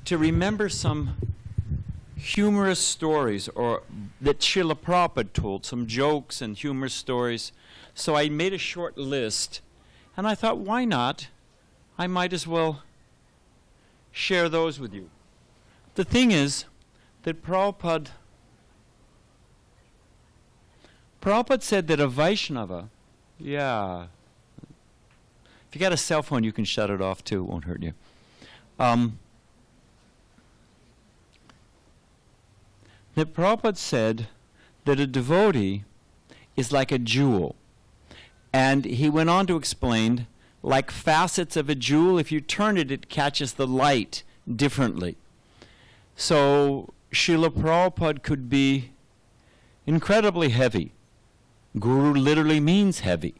to remember some humorous stories or that Srila Prabhupada told, some jokes and humorous stories. So I made a short list, and I thought, why not? I might as well share those with you. The thing is that Prabhupada said that a Vaishnava, if you got a cell phone, you can shut it off too, it won't hurt you. That Prabhupada said that a devotee is like a jewel. And he went on to explain, like facets of a jewel, if you turn it, it catches the light differently. So Srila Prabhupada could be incredibly heavy. Guru literally means heavy.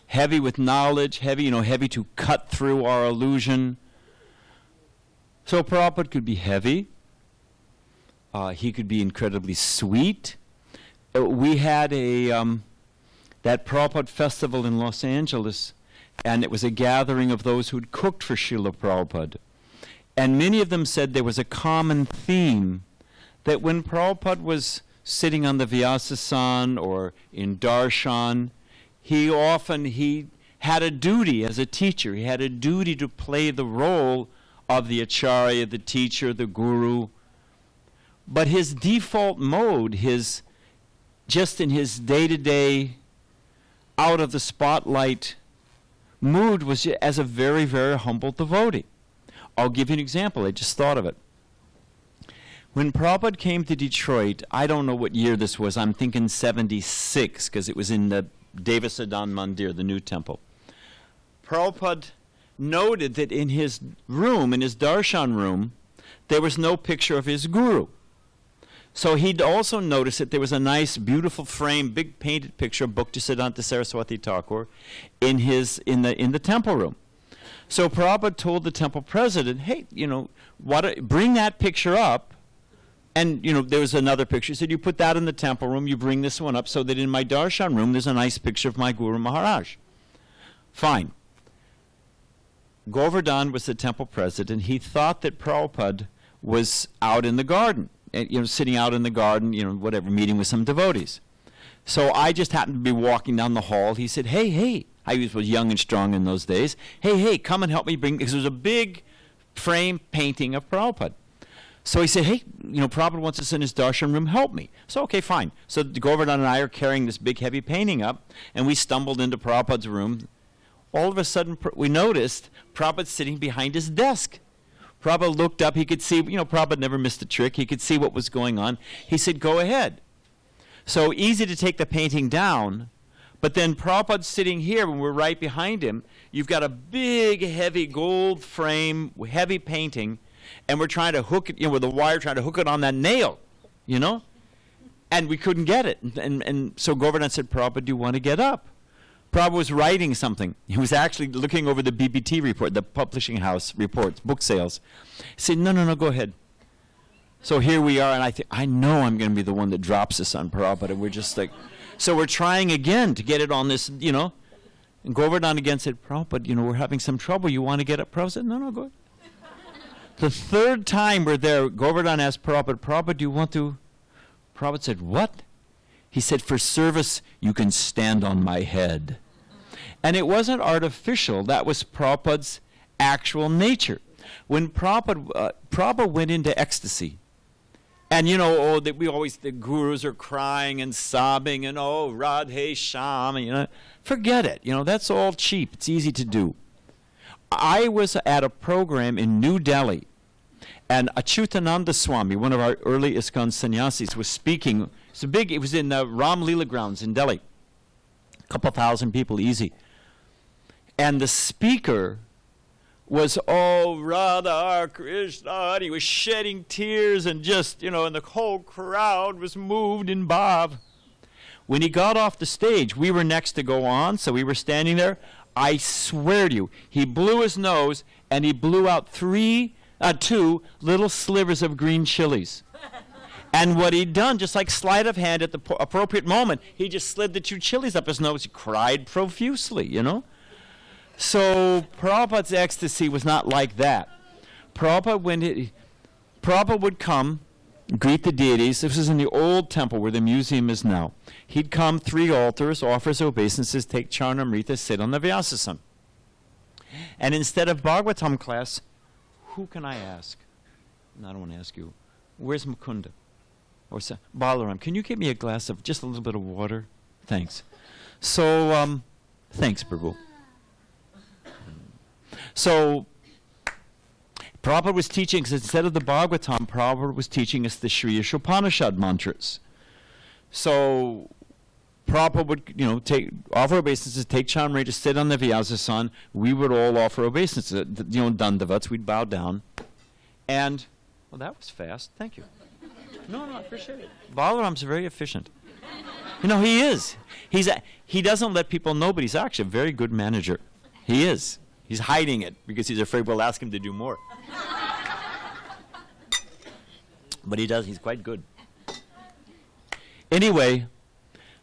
Heavy with knowledge, heavy to cut through our illusion. So Prabhupada could be heavy. He could be incredibly sweet. We had that Prabhupada festival in Los Angeles, and it was a gathering of those who'd cooked for Srila Prabhupada. And many of them said there was a common theme, that when Prabhupada was sitting on the Vyasa or in darshan, he had a duty as a teacher. He had a duty to play the role of the acharya, the teacher, the guru. But his default mode, just in his day-to-day, out of the spotlight mood, was as a very, very humble devotee. I'll give you an example. I just thought of it. When Prabhupada came to Detroit, I don't know what year this was. I'm thinking 76, because it was in the Devasadan Mandir, the new temple. Prabhupada noted that in his room, in his darshan room, there was no picture of his guru. So he'd also noticed that there was a nice, beautiful frame, big painted picture of Bhaktisiddhanta Saraswati Thakur in the temple room. So Prabhupada told the temple president, hey, bring that picture up. And, there was another picture. He said, you put that in the temple room, you bring this one up, so that in my darshan room there's a nice picture of my Guru Maharaj. Fine. Govardhan was the temple president. He thought that Prabhupada was out in the garden, sitting out in the garden, meeting with some devotees. So I just happened to be walking down the hall. He said, hey, I was young and strong in those days. Hey, come and help me bring, because there was a big frame painting of Prabhupada. So he said, hey, Prabhupada wants us in his darshan room, help me. So, okay, fine. So Govardhan and I are carrying this big, heavy painting up, and we stumbled into Prabhupada's room. All of a sudden, we noticed Prabhupada sitting behind his desk. Prabhupada looked up. He could see, Prabhupada never missed a trick. He could see what was going on. He said, go ahead. So easy to take the painting down, but then Prabhupada's sitting here, when we're right behind him. You've got a big, heavy gold frame, heavy painting, and we're trying to hook it, with a wire, trying to hook it on that nail, and we couldn't get it. And so Govardhan said, Prabhupada, do you want to get up? Prabhupada was writing something. He was actually looking over the BBT report, the publishing house reports, book sales. He said, no, go ahead. So here we are, and I know I'm going to be the one that drops this on Prabhupada. And we're just like, so we're trying again to get it on this, And Govardhan again said, Prabhupada, we're having some trouble. You want to get up? Prabhupada said, no, go ahead. The third time we're there, Govardhan asked Prabhupada, do you want to? Prabhupada said, what? He said, for service, you can stand on my head. And it wasn't artificial. That was Prabhupada's actual nature. When Prabhupada went into ecstasy, and the gurus are crying and sobbing, and Radhe Shyam, forget it. That's all cheap. It's easy to do. I was at a program in New Delhi, and Achyutananda Swami, one of our early ISKCON sannyasis, was speaking. It was in the Ram Leela grounds in Delhi. A couple thousand people, easy. And the speaker was, Radha Krishna, and he was shedding tears, and just, and the whole crowd was moved in bhav. When he got off the stage, we were next to go on, so we were standing there. I swear to you, he blew his nose, and he blew out 2 little slivers of green chilies. And what he'd done, just like sleight of hand at the appropriate moment, he just slid the 2 chilies up his nose. He cried profusely, So Prabhupada's ecstasy was not like that. Prabhupada, Prabhupada would come, greet the deities. This is in the old temple where the museum is now. He'd come, 3 altars, offer his obeisances, take Charnamrita, sit on the Vyasa. And instead of Bhagavatam class, who can I ask? No, I don't want to ask you. Where's Mukunda? Or Balaram, can you get me a glass of just a little bit of water? Thanks. So, thanks, Prabhu. So, Prabhupada was teaching, because instead of the Bhagavatam, Prabhupada was teaching us the Sri Upanishad mantras. So, Prabhupada would, offer obeisances, take Chamrita, sit on the Vyasa. We would all offer obeisances, dandavats, we'd bow down. And, well, that was fast. Thank you. No, I appreciate it. Balaram's very efficient. He is. He doesn't let people know, but he's actually a very good manager. He is. He's hiding it because he's afraid we'll ask him to do more. But he does. He's quite good. Anyway,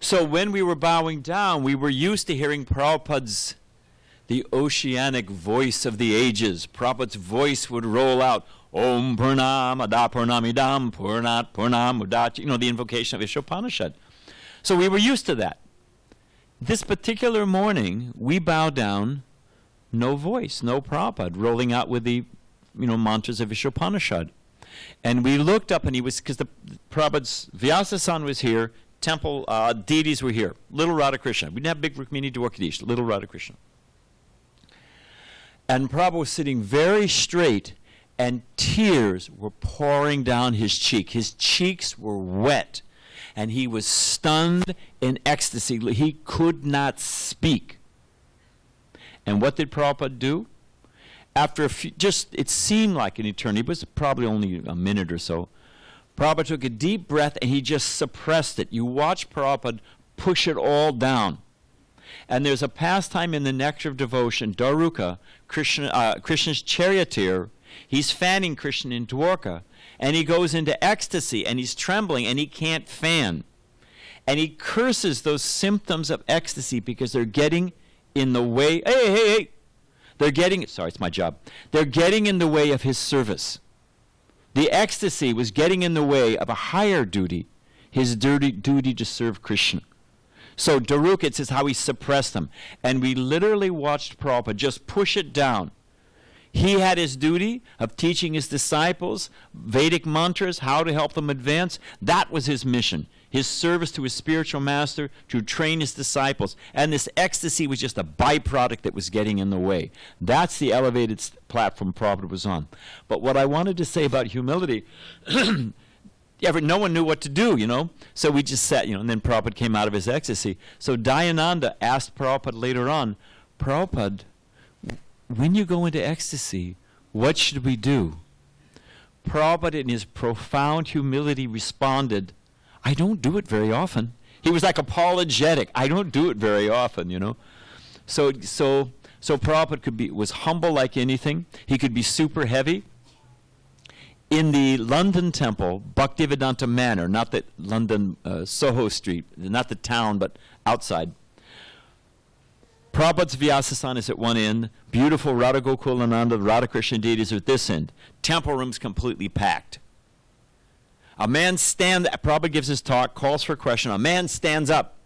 so when we were bowing down, we were used to hearing Prabhupada's, the oceanic voice of the ages. Prabhupada's voice would roll out, Om Purnam Ada Purnamidam Purnat Purnam Udach, the invocation of Ishopanishad. So we were used to that. This particular morning, we bowed down, no voice, no Prabhupada, rolling out with the, mantras of Ishopanishad. And we looked up, and he was, because the Prabhupada's Vyasa was here, temple deities were here. Little Radha Krishna. We didn't have big Rukmini Dwarkadish, little Radha Krishna. And Prabhupada was sitting very straight, and tears were pouring down his cheek. His cheeks were wet, and he was stunned in ecstasy. He could not speak. And what did Prabhupada do? After it seemed like an eternity, it was probably only a minute or so, Prabhupada took a deep breath and he just suppressed it. You watch Prabhupada push it all down. And there's a pastime in the Nectar of Devotion, Daruka, Krishna's charioteer. He's fanning Krishna in Dwarka, and he goes into ecstasy, and he's trembling, and he can't fan. And he curses those symptoms of ecstasy because they're getting in the way. Hey. Sorry, it's my job. They're getting in the way of his service. The ecstasy was getting in the way of a higher duty, his duty to serve Krishna. So Daruka, it says how he suppressed them. And we literally watched Prabhupada just push it down. He had his duty of teaching his disciples Vedic mantras, how to help them advance. That was his mission, his service to his spiritual master, to train his disciples. And this ecstasy was just a byproduct that was getting in the way. That's the elevated platform Prabhupada was on. But what I wanted to say about humility, no one knew what to do, So we just sat, and then Prabhupada came out of his ecstasy. So Dayananda asked Prabhupada later on, Prabhupada, when you go into ecstasy, what should we do? Prabhupada, in his profound humility, responded, I don't do it very often. He was like apologetic. I don't do it very often, So Prabhupada was humble like anything. He could be super heavy. In the London temple, Bhaktivedanta Manor, not the London Soho Street, not the town, but outside, Prabhupada's Vyasa is at one end, beautiful Radha Gokulananda, Radha Krishna deities are at this end. Temple room's completely packed. A man Prabhupada gives his talk, calls for a question, a man stands up.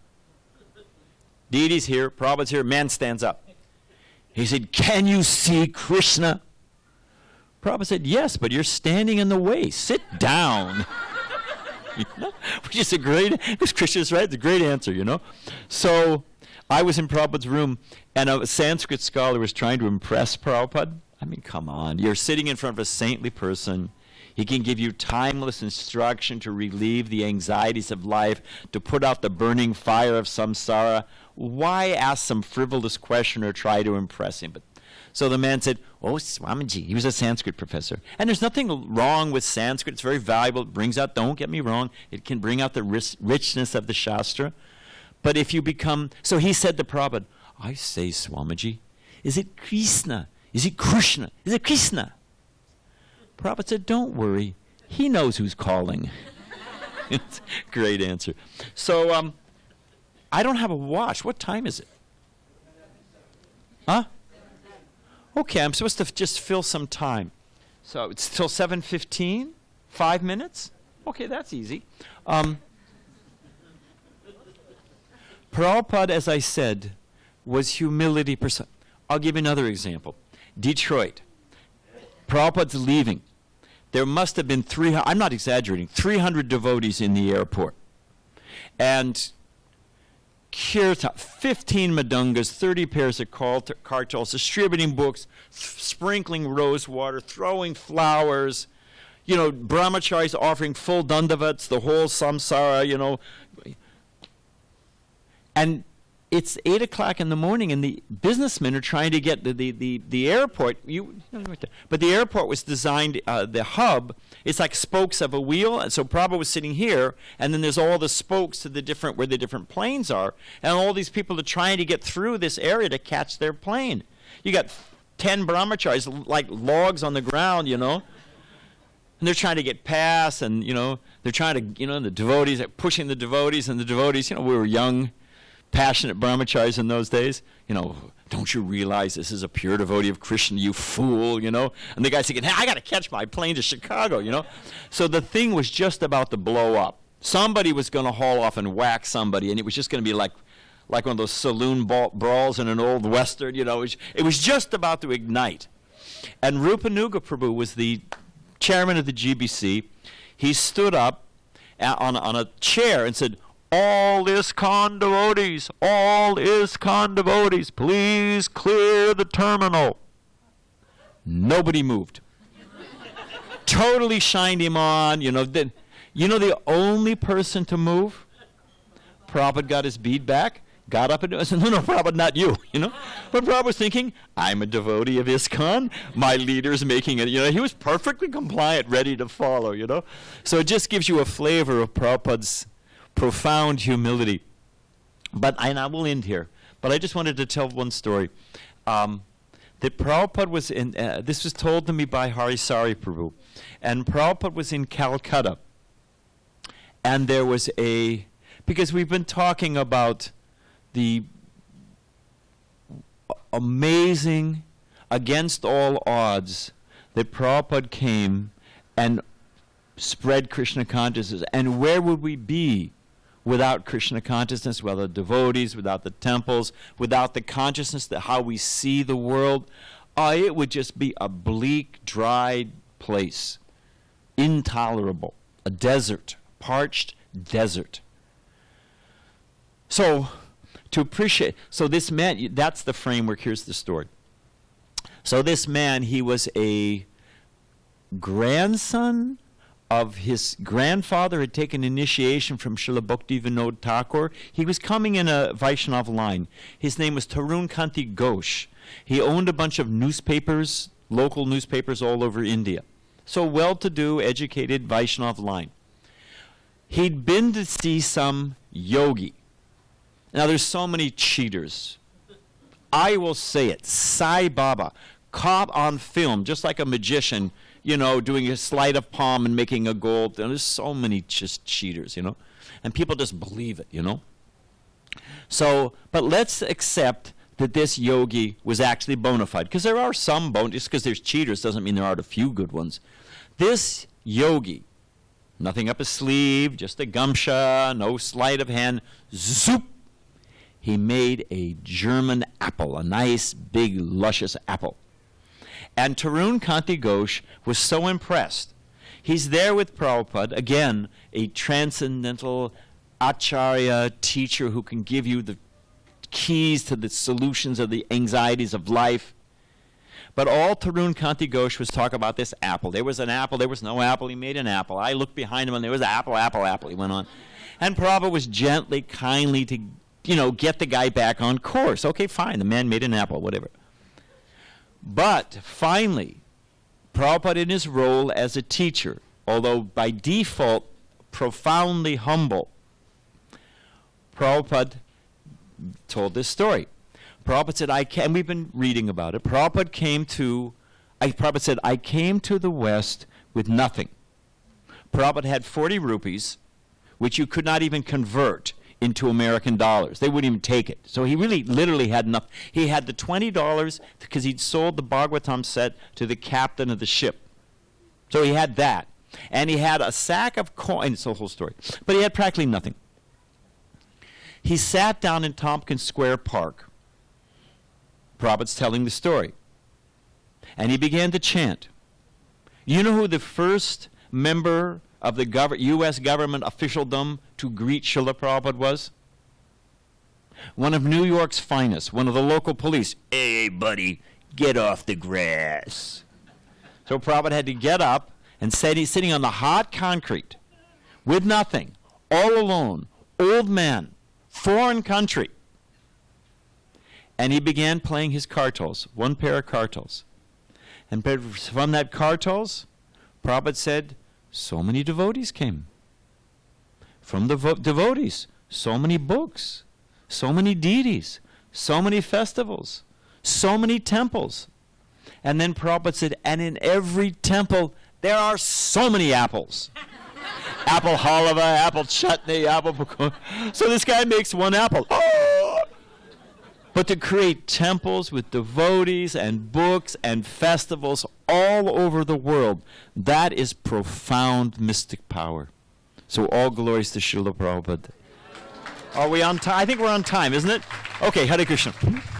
Deities here, Prabhupada's here, man stands up. He said, can you see Krishna? Prabhupada said, yes, but you're standing in the way. Sit down. Which is because Krishna's right, it's a great answer, So I was in Prabhupada's room, and a Sanskrit scholar was trying to impress Prabhupada. I mean, come on. You're sitting in front of a saintly person. He can give you timeless instruction to relieve the anxieties of life, to put out the burning fire of samsara. Why ask some frivolous question or try to impress him? So the man said, oh, Swamiji. He was a Sanskrit professor. And there's nothing wrong with Sanskrit. It's very valuable. It brings out, don't get me wrong, it can bring out the richness of the Shastra. But if you so he said to Prabhupada, I say, Swamiji, is it Krishna? Is it Krishna? Is it Krishna? Prabhupada said, don't worry. He knows who's calling. Great answer. So I don't have a watch. What time is it? Huh? Okay, I'm supposed to just fill some time. So it's till 7:15? 5 minutes? Okay, that's easy. Prabhupada, as I said, was humility percent. I'll give you another example. Detroit. Prabhupada's leaving. There must have been 300, I'm not exaggerating, 300 devotees in the airport. And kirtan, 15 madungas, 30 pairs of kartals, distributing books, sprinkling rose water, throwing flowers, brahmacharis offering full dandavats, the whole samsara, And it's 8 o'clock in the morning, and the businessmen are trying to get the airport. But the airport was designed, the hub, it's like spokes of a wheel. And so Prabhupada was sitting here, and then there's all the spokes to where the different planes are. And all these people are trying to get through this area to catch their plane. You got 10 brahmacharis like logs on the ground, And they're trying to get past, and, they're trying to, the devotees are pushing the devotees, and the devotees, we were young, passionate brahmacharis in those days, don't you realize this is a pure devotee of Krishna, you fool, And the guy's thinking, hey, I got to catch my plane to Chicago, So the thing was just about to blow up. Somebody was going to haul off and whack somebody, and it was just going to be like one of those saloon brawls in an old western, It was just about to ignite. And Rupanuga Prabhu was the chairman of the GBC. He stood up on a chair and said, all ISKCON devotees, please clear the terminal. Nobody moved. Totally shined him on, the only person to move? Prabhupada got his bead back, got up and said, no, Prabhupada, not you, But Prabhupada was thinking, I'm a devotee of ISKCON, my leader's making it, he was perfectly compliant, ready to follow, So it just gives you a flavor of Prabhupada's profound humility. And I will end here, but I just wanted to tell one story. That Prabhupada was in, this was told to me by Harisari Prabhu, and Prabhupada was in Calcutta, and there was because we've been talking about the amazing, against all odds, that Prabhupada came and spread Krishna consciousness. And where would we be without Krishna consciousness, without the devotees, without the temples, without the consciousness that how we see the world? It would just be a bleak, dry place. Intolerable. A desert. Parched desert. So, to appreciate, so this man, that's the framework, here's the story. So this man, he was a grandson of his grandfather, had taken initiation from Srila Bhakti Vinod Thakur. He was coming in a Vaishnav line. His name was Tarun Kanti Ghosh. He owned a bunch of newspapers, local newspapers all over India. So well-to-do, educated Vaishnav line. He'd been to see some yogi. Now there's so many cheaters. I will say it, Sai Baba, caught on film, just like a magician, doing a sleight of palm and making a gold. There's so many just cheaters, and people just believe it, So, but let's accept that this yogi was actually bona fide, because there are some just because there's cheaters doesn't mean there aren't a few good ones. This yogi, nothing up his sleeve, just a gumsha, no sleight of hand, zoop, he made a German apple, a nice, big, luscious apple. And Tarun Kanti Ghosh was so impressed. He's there with Prabhupada, again, a transcendental acharya teacher who can give you the keys to the solutions of the anxieties of life. But all Tarun Kanti Ghosh was talking about this apple. There was an apple, there was no apple, he made an apple. I looked behind him and there was apple, he went on. And Prabhupada was gently, kindly to, get the guy back on course. Okay, fine, the man made an apple, whatever. But finally, Prabhupada in his role as a teacher, although by default profoundly humble, Prabhupada told this story. Prabhupada said, and we've been reading about it, Prabhupada said, I came to the West with nothing. Prabhupada had 40 rupees, which you could not even convert into American dollars. They wouldn't even take it. So he really literally had nothing. He had the $20 because he'd sold the Bhagavatam set to the captain of the ship. So he had that. And he had a sack of coins. It's the whole story. But he had practically nothing. He sat down in Tompkins Square Park. Prabhupada's telling the story. And he began to chant. You know who the first member of the U.S. government officialdom to greet Srila Prabhupada was? One of New York's finest, one of the local police. Hey, buddy, get off the grass. So Prabhupada had to get up and said he's sitting on the hot concrete with nothing, all alone, old man, foreign country. And he began playing his kartals, one pair of kartals. And from that kartals, Prabhupada said, so many devotees came. From the devotees, so many books, so many deities, so many festivals, so many temples. And then Prabhupada said, and in every temple, there are so many apples. Apple halava, apple chutney, apple pakora. So this guy makes one apple. Oh! But to create temples with devotees and books and festivals all over the world, that is profound mystic power. So all glories to Srila Prabhupada. Are we on time? I think we're on time, isn't it? Okay, Hare Krishna.